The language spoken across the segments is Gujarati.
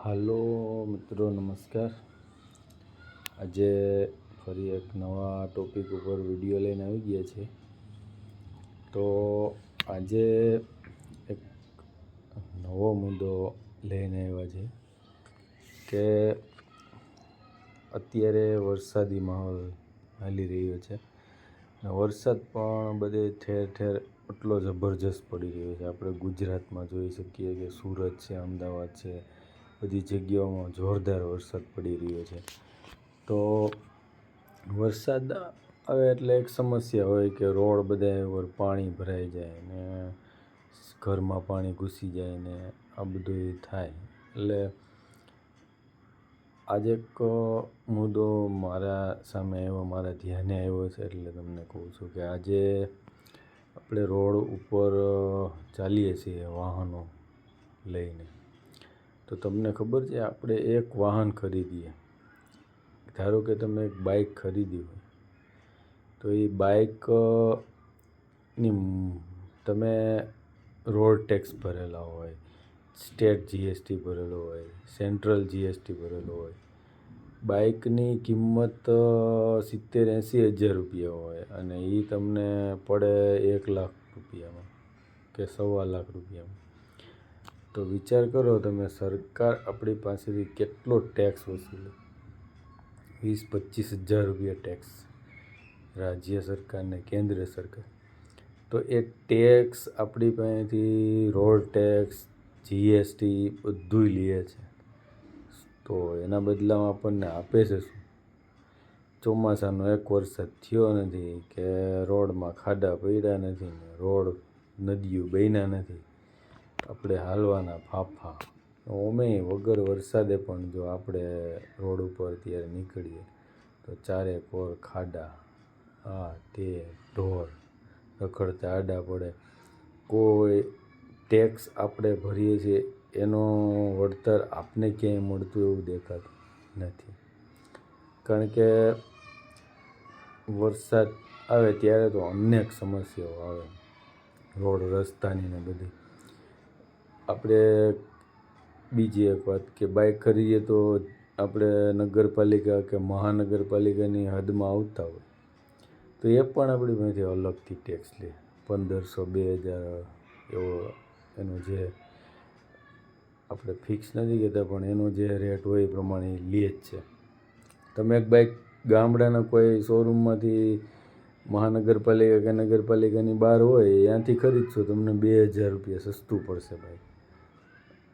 હાલો મિત્રો, નમસ્કાર. આજે ફરી એક નવા ટોપિક ઉપર વિડીયો લઈને આવી ગયા છે. તો આજે એક નવો મુદ્દો લઈને આવ્યા છે કે અત્યારે વરસાદી માહોલ હાલી રહ્યો છે. વરસાદ પણ બધે ઠેર ઠેર એટલો જબરજસ્ત પડી રહ્યો છે. આપણે ગુજરાતમાં જોઈ શકીએ કે સુરત છે, અમદાવાદ છે, બધી જગ્યાઓમાં જોરદાર વરસાદ પડી રહ્યો છે. તો વરસાદ આવે એટલે એક સમસ્યા હોય કે રોડ બધા ઉપર પાણી ભરાઈ જાય ને ઘરમાં પાણી ઘૂસી જાય ને આ બધું થાય. એટલે આજે એક મુદ્દો મારા સામે આવ્યો, મારા ધ્યાને આવ્યો છે, એટલે તમને કહું છું કે આજે આપણે રોડ ઉપર ચાલીએ છીએ વાહનો લઈને, તો તમને ખબર છે આપણે એક વાહન ખરીદીએ, ધારો કે તમે એક બાઇક ખરીદી હોય તો એ બાઇકની તમે રોડ ટેક્સ ભરેલા હોય, સ્ટેટ જીએસટી ભરેલો હોય, સેન્ટ્રલ જીએસટી ભરેલો હોય. બાઇકની કિંમત 70-80 હજાર રૂપિયા હોય અને એ તમને પડે 1 લાખ રૂપિયામાં કે 1.25 લાખ રૂપિયામાં. તો વિચાર કરો તમે, સરકાર આપણી પાસેથી કેટલો ટેક્સ વસૂલે? 20-25 હજાર રૂપિયા ટેક્સ, રાજ્ય સરકારને, કેન્દ્ર સરકાર. તો એ ટેક્સ આપણી પાસેથી રોડ ટેક્સ, જીએસટી બધું લે છે. તો એના બદલામાં આપણને આપે છે શું? ચોમાસાનો એક વરસાદ થયો નથી કે રોડમાં ખાડા પડ્યા નથી ને રોડ નદીઓ બન્યા નથી, આપણે હાલવાના ફાંફા. ઓમેય વગર વરસાદે પણ જો આપણે રોડ ઉપર ત્યારે નીકળીએ તો ચારે કોર ખાડા, આ તે ઢોર રખડતા આડા પડે. કોઈ ટેક્સ આપણે ભરીએ છીએ એનો વળતર આપને ક્યાંય મળતું એવું દેખાતું નથી. કારણ કે વરસાદ આવે ત્યારે તો અનેક સમસ્યાઓ આવે, રોડ રસ્તાની ને બધી. આપણે બીજી એક વાત કે બાઇક ખરીદીએ તો આપણે નગરપાલિકા કે મહાનગરપાલિકાની હદમાં આવતા હોય તો એ પણ આપણી પાસેથી અલગથી ટેક્સ લે, 1500-2000 એવો એનો જે આપણે ફિક્સ નથી કહેતા પણ એનો જે રેટ હોય એ પ્રમાણે એ લે જ છે. તમે એક બાઇક ગામડાના કોઈ શોરૂમમાંથી મહાનગરપાલિકા કે નગરપાલિકાની બહાર હોય ત્યાંથી ખરીદશો તમને 2000 રૂપિયા સસ્તું પડશે બાઇક.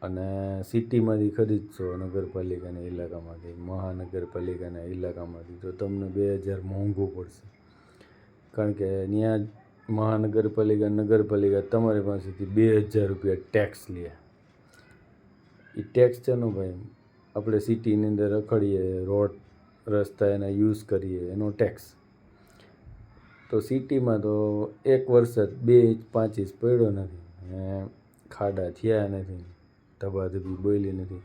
અને સિટીમાંથી ખરીદશો નગરપાલિકાના ઇલાકામાંથી, મહાનગરપાલિકાના ઇલાકામાંથી, તો તમને 2000 મોંઘું પડશે. કારણ કે ત્યાં મહાનગરપાલિકા, નગરપાલિકા તમારી પાસેથી 2000 રૂપિયા ટેક્સ લે. એ ટેક્સ છે ને ભાઈ, આપણે સિટીની અંદર રખડીએ, રોડ રસ્તા એના યુઝ કરીએ એનો ટેક્સ. તો સિટીમાં તો એક વરસાદ 2 ઇંચ 5 ઇંચ પડ્યો નથી ને ખાડા થયા નથી, ધબાધબી બોલી નથી,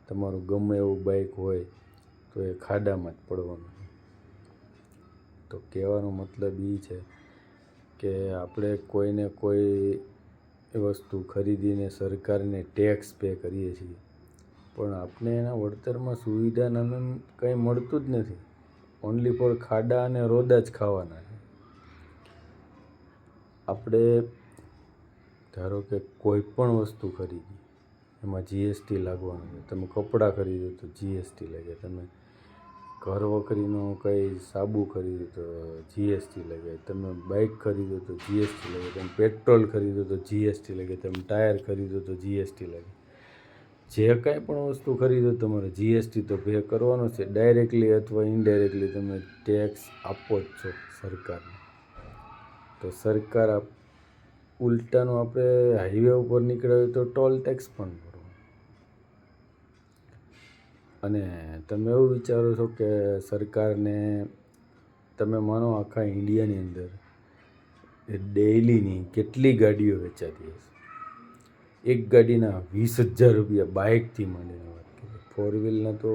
તમારું ગમે એવું બાઇક હોય તો એ ખાડામાં જ પડવાનું. તો કહેવાનો મતલબ એ છે કે આપણે કોઈને કોઈ વસ્તુ ખરીદીને સરકારને ટેક્સ પે કરીએ છીએ પણ આપણે એના વળતરમાં સુવિધાનું કંઈ મળતું જ નથી. ઓનલી ફોર ખાડા અને રોદા જ ખાવાના છે. આપણે ધારો કે કોઈ પણ વસ્તુ ખરીદી એમાં જીએસટી લાગવાનું છે. તમે કપડાં ખરીદો તો જીએસટી લાગે, તમે ઘર વખરીનો કંઈ સાબુ ખરીદો તો જીએસટી લાગે, તમે બાઇક ખરીદો તો જીએસટી લાગે, તમે પેટ્રોલ ખરીદો તો જીએસટી લાગે, તમે ટાયર ખરીદો તો જીએસટી લાગે. જે કાંઈ પણ વસ્તુ ખરીદો તમારે જીએસટી તો પે કરવાનો છે. ડાયરેક્ટલી અથવા ઇનડાયરેક્ટલી તમે ટેક્સ આપો જ છો સરકારને. તો સરકાર ઉલટાનું આપણે હાઈવે ઉપર નીકળ્યા હોય તો ટોલ ટેક્સ પણ ભરો. અને તમે એવું વિચારો છો કે સરકારને, તમે માનો આખા ઇન્ડિયાની અંદર ડેઇલીની કેટલી ગાડીઓ વેચાતી હશે? એક ગાડીના 20,000 રૂપિયા બાઇકથી માંડીને વાત કરીએ. 4 વ્હીલના તો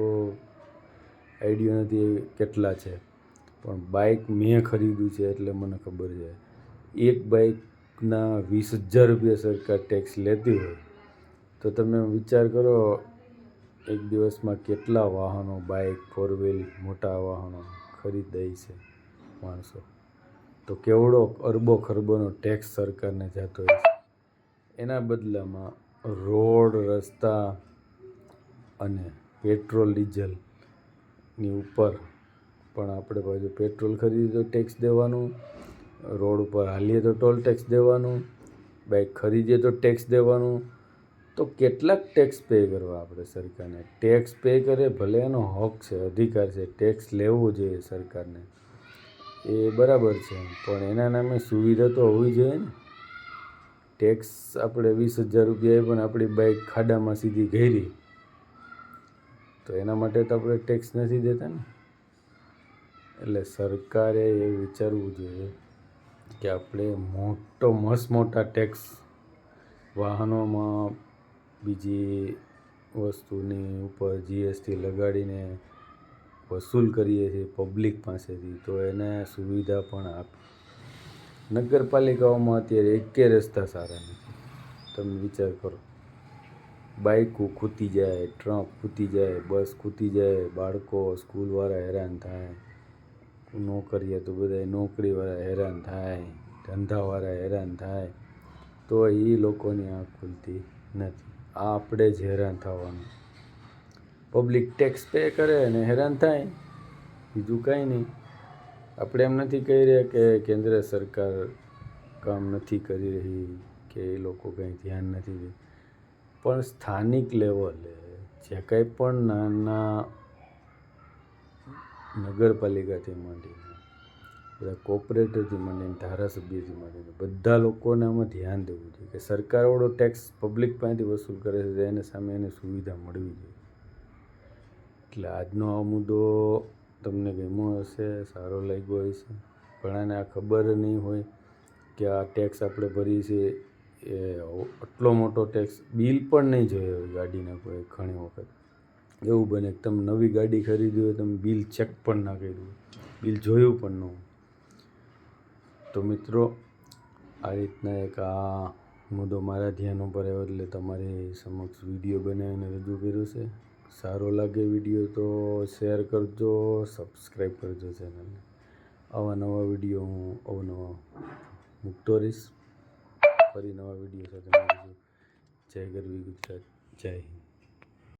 આઈડિયા નથી કેટલા છે, પણ બાઇક મેં ખરીદ્યું છે એટલે મને ખબર છે. એક બાઇકના 20,000 રૂપિયા સરકાર ટેક્સ લેતી હોય તો તમે વિચાર કરો એક દિવસમાં કેટલા વાહનો, બાઇક, ફોર વ્હીલ, મોટા વાહનો ખરીદે છે માણસો, તો કેવડો અરબો ખરબોનો ટેક્સ સરકારને જતો હોય છે. એના બદલામાં રોડ, રસ્તા અને પેટ્રોલ ડીઝલની ઉપર પણ આપણે પાછું પેટ્રોલ ખરીદીએ તો ટેક્સ દેવાનું, રોડ ઉપર હાલીએ તો ટોલ ટેક્સ દેવાનું, બાઇક ખરીદીએ તો ટેક્સ દેવાનું. તો કેટલાક ટેક્સ પે કરવા આપણે સરકારને? ટેક્સ પે કરે ભલે એનો હક છે, અધિકાર છે, ટેક્સ લેવો જોઈએ સરકારને, એ બરાબર છે, પણ એના નામે સુવિધા તો હોવી જોઈએ ને. ટેક્સ આપણે 20,000 રૂપિયા પણ આપણી બાઇક ખાડામાં સીધી ગઈ, તો એના માટે તો આપણે ટેક્સ નથી દેતા ને. એટલે સરકારે એ વિચારવું જોઈએ કે આપણે મોટા ટેક્સ વાહનોમાં બીજી વસ્તુની ઉપર જીએસટી લગાડીને વસૂલ કરીએ છીએ પબ્લિક પાસેથી, તો એને સુવિધા પણ આપે. નગરપાલિકાઓમાં અત્યારે એકેય રસ્તા સારા નથી. તમે વિચાર કરો, બાઇકો ખૂટી જાય, ટ્રક ખૂટી જાય, બસ ખૂટી જાય, બાળકો સ્કૂલવાળા હેરાન થાય, નોકરિયાતો બધા નોકરીવાળા હેરાન થાય, ધંધાવાળા હેરાન થાય, તો એ લોકોની આંખ ખુલતી નથી. આપણે જ હેરાન થવાનું. પબ્લિક ટેક્સ પે કરે અને હેરાન થાય, બીજું કાંઈ નહીં. આપણે એમ નથી કહી રહ્યા કે કેન્દ્ર સરકાર કામ નથી કરી રહી કે એ લોકો કંઈ ધ્યાન નથી દે, પણ સ્થાનિક લેવલે જે કંઈ પણ નાના નગરપાલિકાથી માંડીને, બધા કોર્પોરેટરથી માંડીને, ધારાસભ્યથી માંડીને બધા લોકોને આમાં ધ્યાન દેવું જોઈએ કે સરકારવાળો ટેક્સ પબ્લિક પાસેથી વસૂલ કરે છે, એને સામે એને સુવિધા મળવી જોઈએ. એટલે આજનો આ મુદ્દો તમને ગમ્યો હશે, સારો લાગ્યો હશે. ઘણાને આ ખબર નહીં હોય કે આ ટેક્સ આપણે ભરીએ છીએ, એ આટલો મોટો ટેક્સ, બિલ પણ નહીં જોયો હોય ગાડીના કોઈ ઘણી વખત. એવું બને કે તમે નવી ગાડી ખરીદી હોય, તમે બિલ ચેક પણ ના કર્યું હોય, બિલ જોયું પણ ન હોય. તો મિત્રો, આ રીતના એક આ મુદ્દો મારા ધ્યાન ઉપર આવ્યો એટલે તમારી સમક્ષ વિડીયો બનાવીને રજૂ કર્યો છે. સારો લાગે વિડીયો તો શેર કરજો, સબસ્ક્રાઈબ કરજો ચેનલને. આવા નવા વિડીયો હું અવનવા મૂકતો રહીશ. ફરી નવા વિડીયો સાથે મળીશું. જય ગરવી ગુજરાત, જય હિન્દ.